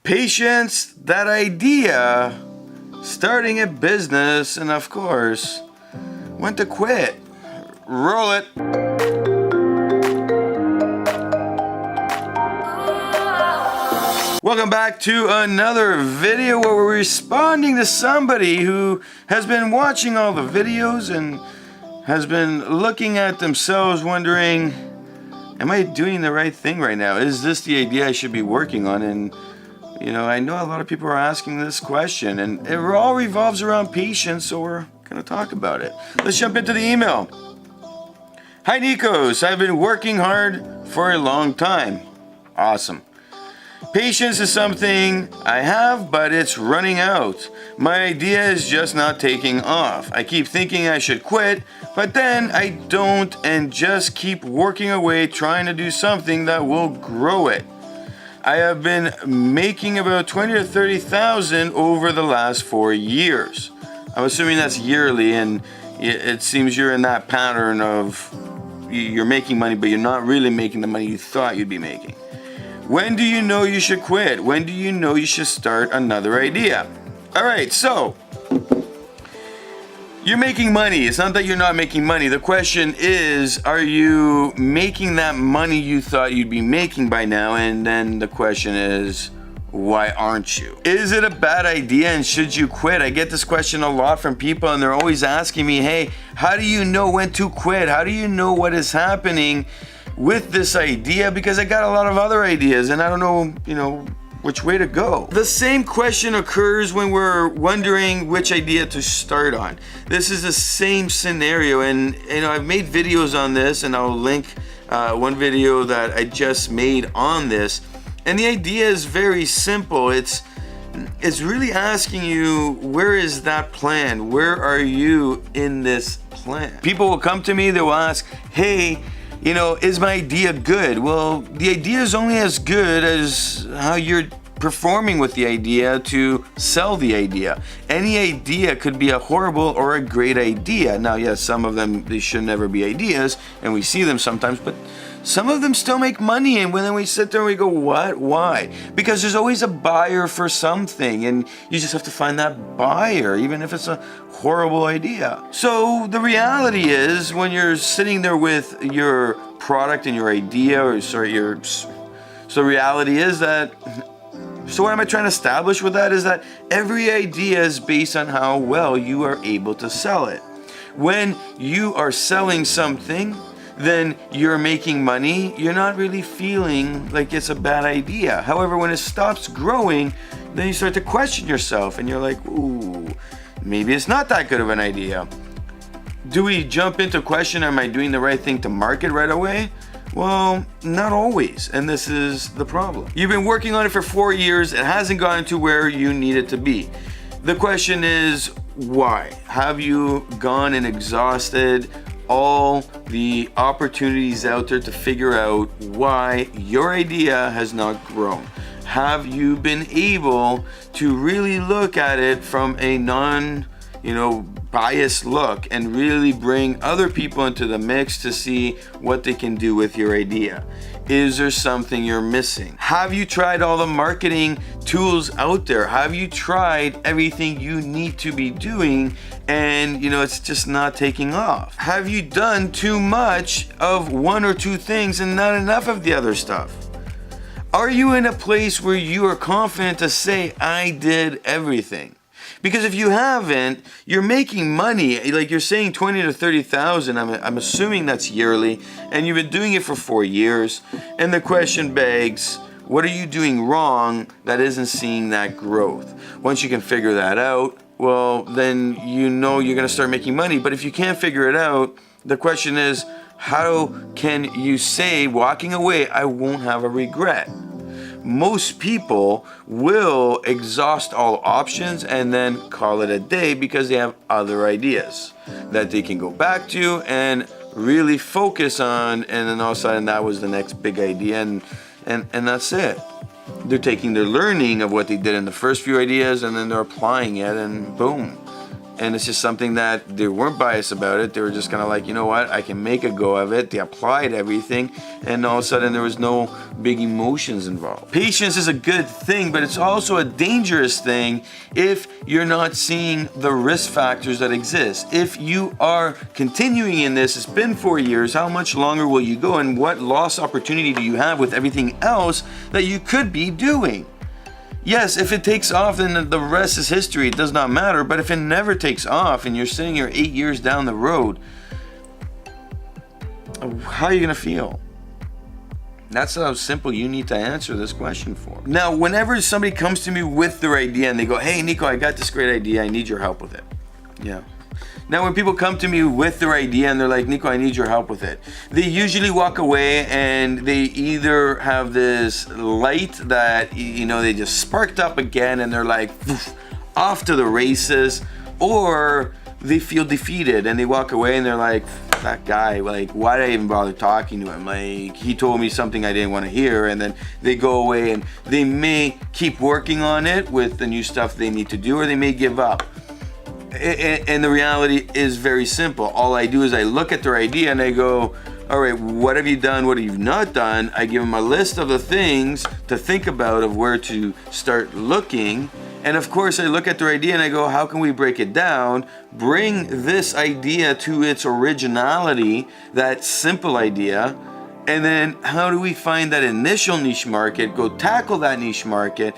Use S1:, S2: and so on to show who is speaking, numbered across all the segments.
S1: patience, that idea, starting a business, and of course, when to quit. Roll it. Welcome back to another video where we're responding to somebody who has been watching all the videos and has been looking at themselves wondering, am I doing the right thing right now? Is this the idea I should be working on? And you know, I know a lot of people are asking this question, and it all revolves around patience, so we're going to talk about it. Let's jump into the email. Hi Nikos, I've been working hard for a long time. Awesome. Patience is something I have, but it's running out. My idea is just not taking off. I keep thinking I should quit, but then I don't and just keep working away trying to do something that will grow it. I have been making about 20 or 30,000 over the last 4 years. I'm assuming that's yearly, and it seems you're in that pattern of you're making money, but you're not really making the money you thought you'd be making. When do you know you should quit? When do you know you should start another idea? All right, so you're making money. It's not that you're not making money. The question is, are you making that money you thought you'd be making by now? And then the question is, why aren't you? Is it a bad idea and should you quit? I get this question a lot from people, and they're always asking me, hey, how do you know when to quit? How do you know what is happening with this idea? Because I got a lot of other ideas and I don't know, which way to go. The same question occurs when we're wondering which idea to start on. This is the same scenario, and I've made videos on this, and I'll link one video that I just made on this. And the idea is very simple. It's really asking you, where is that plan? Where are you in this plan? People will come to me, they will ask, hey, is my idea good? Well, the idea is only as good as how you're performing with the idea to sell the idea. Any idea could be a horrible or a great idea. Now, yes, some of them, they should never be ideas, and we see them sometimes, but some of them still make money, and when we sit there and we go, what? Why? Because there's always a buyer for something, and you just have to find that buyer, even if it's a horrible idea. So the reality is, when you're sitting there with your product and your idea, so the reality is that, so what am I trying to establish with that is that every idea is based on how well you are able to sell it. When you are selling something, then you're making money, you're not really feeling like it's a bad idea. However, when it stops growing, then you start to question yourself and you're like, ooh, maybe it's not that good of an idea. Do we jump into question, am I doing the right thing to market right away? Well, not always, and this is the problem. You've been working on it for 4 years, it hasn't gotten to where you need it to be. The question is, why? Have you gone and exhausted all the opportunities out there to figure out why your idea has not grown? Have you been able to really look at it from a biased look and really bring other people into the mix to see what they can do with your idea? Is there something you're missing? Have you tried all the marketing tools out there? Have you tried everything you need to be doing and it's just not taking off? Have you done too much of one or two things and not enough of the other stuff? Are you in a place where you are confident to say, I did everything? Because if you haven't, you're making money, like you're saying 20 to 30,000, I'm assuming that's yearly, and you've been doing it for 4 years, and the question begs, what are you doing wrong that isn't seeing that growth? Once you can figure that out, well, then you're gonna start making money. But if you can't figure it out, the question is, how can you say, walking away, I won't have a regret? Most people will exhaust all options and then call it a day because they have other ideas that they can go back to and really focus on, and then all of a sudden that was the next big idea, and that's it. They're taking their learning of what they did in the first few ideas and then they're applying it, and boom, And it's just something that they weren't biased about it. They were just kind of like, you know what, I can make a go of it. They applied everything, and all of a sudden there was no big emotions involved. Patience is a good thing, but it's also a dangerous thing if you're not seeing the risk factors that exist. If you are continuing in this, it's been 4 years, how much longer will you go, and what lost opportunity do you have with everything else that you could be doing? Yes, if it takes off, then the rest is history. It does not matter. But if it never takes off and you're sitting here 8 years down the road, how are you going to feel? That's how simple you need to answer this question for. Now, whenever somebody comes to me with their idea and they go, hey, Nico, I got this great idea. I need your help with it. Yeah. Now, when people come to me with their idea and they're like, Nico, I need your help with it, they usually walk away and they either have this light that, you know, they just sparked up again and they're like, off to the races, or they feel defeated and they walk away and they're like, that guy, like, why did I even bother talking to him? Like, he told me something I didn't want to hear. And then they go away and they may keep working on it with the new stuff they need to do, or they may give up. And the reality is very simple. All I do is I look at their idea and I go, all right, what have you done? What have you not done? I give them a list of the things to think about of where to start looking. And of course, I look at their idea and I go, how can we break it down? Bring this idea to its originality, that simple idea. And then how do we find that initial niche market, go tackle that niche market,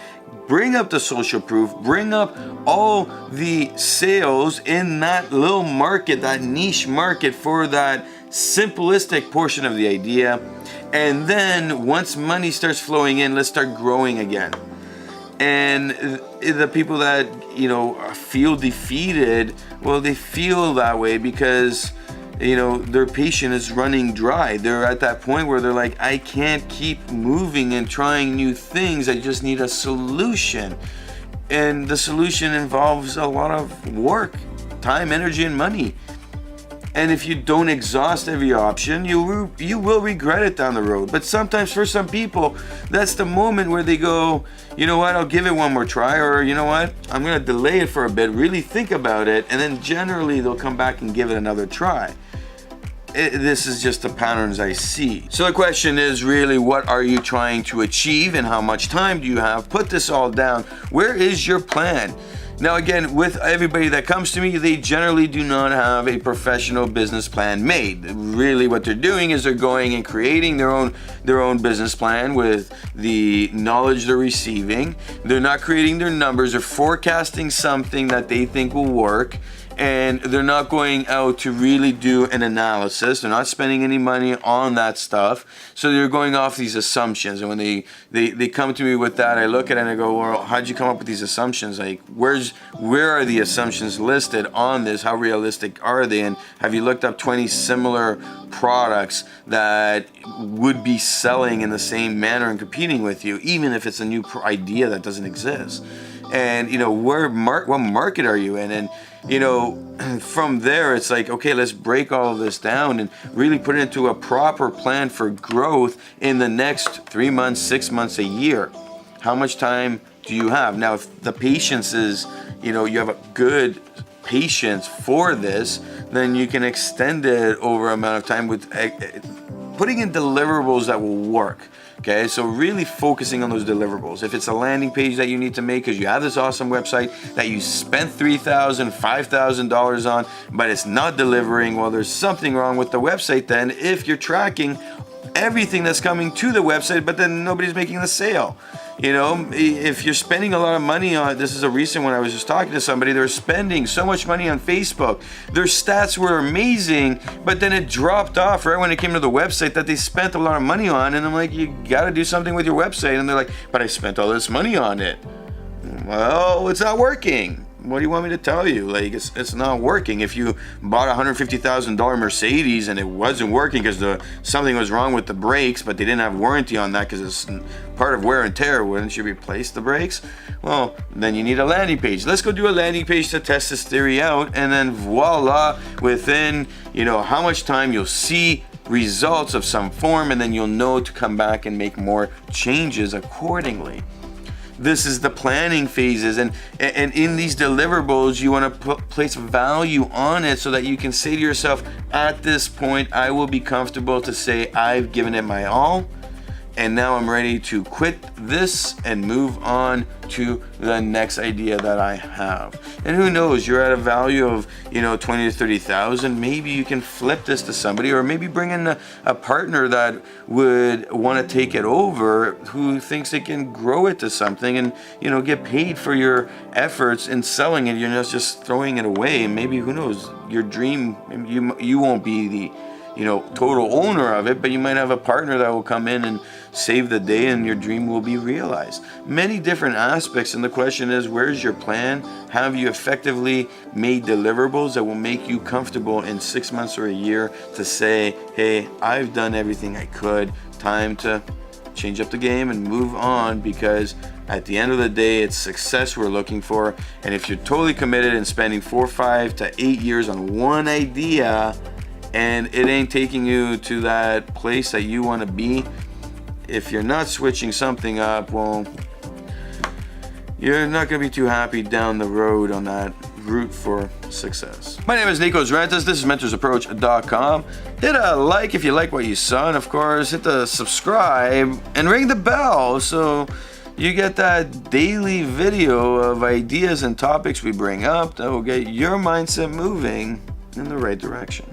S1: bring up the social proof, bring up all the sales in that little market, that niche market for that simplistic portion of the idea. And then once money starts flowing in, let's start growing again. And the people that, you know, feel defeated, well, they feel that way because, you know, their patient is running dry. They're at that point where they're like, I can't keep moving and trying new things. I just need a solution. And the solution involves a lot of work, time, energy, and money. And if you don't exhaust every option, you will regret it down the road. But sometimes for some people, that's the moment where they go, you know what, I'll give it one more try, or you know what, I'm gonna delay it for a bit, really think about it, and then generally they'll come back and give it another try. This is just the patterns I see. So the question is really, what are you trying to achieve and how much time do you have? Put this all down. Where is your plan? Now again, with everybody that comes to me, they generally do not have a professional business plan made. Really what they're doing is they're going and creating their own business plan with the knowledge they're receiving. They're not creating their numbers, they're forecasting something that they think will work. And they're not going out to really do an analysis. They're not spending any money on that stuff. So they're going off these assumptions. And when they come to me with that, I look at it and I go, well, how'd you come up with these assumptions? Like, where are the assumptions listed on this? How realistic are they? And have you looked up 20 similar products that would be selling in the same manner and competing with you, even if it's a new idea that doesn't exist? And, you know, what market are you in? And, you know, from there, it's like, okay, let's break all of this down and really put it into a proper plan for growth in the next 3 months, 6 months, a year. How much time do you have? Now, if the patience is, you know, you have a good patience for this, then you can extend it over an amount of time with putting in deliverables that will work. Okay, so really focusing on those deliverables. If it's a landing page that you need to make because you have this awesome website that you spent $3,000, $5,000 on, but it's not delivering, well, there's something wrong with the website then if you're tracking everything that's coming to the website, but then nobody's making the sale. You know, if you're spending a lot of money on, this is a recent one, I was just talking to somebody, they're spending so much money on Facebook. Their stats were amazing, but then it dropped off right when it came to the website that they spent a lot of money on. And I'm like, you got to do something with your website. And they're like, but I spent all this money on it. Well, it's not working. What do you want me to tell you? Like, it's not working. If you bought a $150,000 Mercedes and it wasn't working because something was wrong with the brakes, but they didn't have warranty on that because it's part of wear and tear, wouldn't you replace the brakes? Well, then you need a landing page. Let's go do a landing page to test this theory out, and then voila, within, you know, how much time you'll see results of some form, and then you'll know to come back and make more changes accordingly. This is the planning phases, and in these deliverables, you want to place value on it so that you can say to yourself, at this point, I will be comfortable to say I've given it my all, and now I'm ready to quit this and move on to the next idea that I have. And who knows, you're at a value of 20 to 30,000. Maybe you can flip this to somebody, or maybe bring in a partner that would want to take it over, who thinks they can grow it to something and get paid for your efforts in selling it. You're not just throwing it away. Maybe, who knows, your dream, you won't be the total owner of it, but you might have a partner that will come in and save the day, and your dream will be realized. Many different aspects, and the question is, where's your plan? Have you effectively made deliverables that will make you comfortable in 6 months or a year to say, hey, I've done everything I could, time to change up the game and move on, because at the end of the day, it's success we're looking for. And if you're totally committed and spending 4, 5 to 8 years on one idea, and it ain't taking you to that place that you want to be, if you're not switching something up, well, you're not going to be too happy down the road on that route for success. My name is Nikos Rentas. This is mentorsapproach.com. Hit a like if you like what you saw, and of course, hit the subscribe and ring the bell so you get that daily video of ideas and topics we bring up that will get your mindset moving in the right direction.